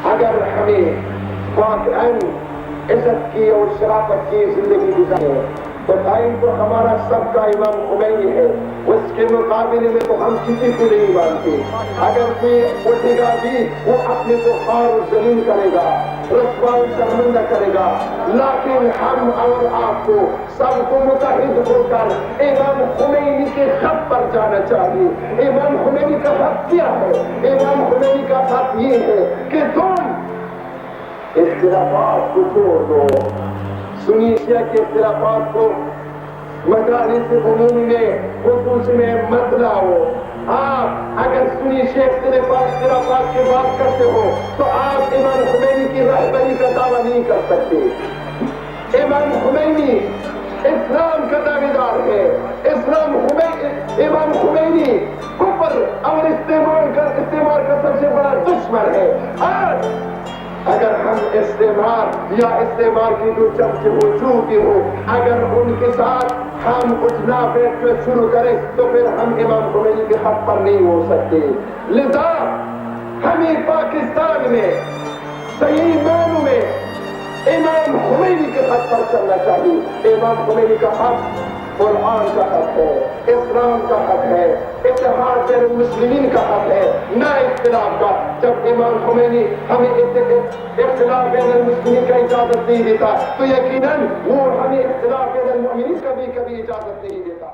اگر ہمیں پاک عزت کی اور شرافت کی زندگی گزارے تو ٹائم تو ہمارا سب کا امام خمینی ہے، اس کے مقابلے میں تو ہم کسی کو نہیں مانتے۔ اگر کوئی اٹھے گا بھی وہ اپنے کو خوار و ذلیل کرے گا، رسوا و شرمندہ کرے گا، لیکن ہم اور آپ کو سب کو متحد ہو کر امام خمینی کے خط پر جانا چاہیے۔ امام خمینی کا خط کیا ہے؟ امام خمینی کا خط یہ ہے کہ تم اختلافات کو چھوڑ دو، سنی شیعہ کے اختلافات کو مجالس عمومی میں خصوص میں مت لاؤ۔ آپ اگر سنی شیعہ اختلافات کی بات کرتے ہو تو آپ امام خمینی کی رہبری کا دعویٰ نہیں کر سکتے۔ امام خمینی اسلام کا دعوے دار ہے، امام خمینی کفر اور استعمار کا سب سے بڑا دشمن ہے۔ آج اگر ہم استعمار کی جو چمچے ہو چوکی ہو، اگر ان کے ساتھ ہم اٹھنا بیٹھنا شروع کریں تو پھر ہم امام خمینی کے خط پر نہیں ہو سکتے۔ لذا ہمیں پاکستان میں صحیح معنوں میں امام خمینی کے خط پر چلنا چاہیے۔ امام خمینی کا خط قرآن کا حق ہے، اسلام کا حق ہے، اتحاد بین المسلمین کا حق ہے، نہ اختلاف کا۔ جب امام خمینی ہمیں اختلاف بین المسلمین کا اجازت نہیں دیتا تو یقیناً وہ ہمیں اختلاف بین المؤمنین کا بھی کبھی اجازت نہیں دیتا۔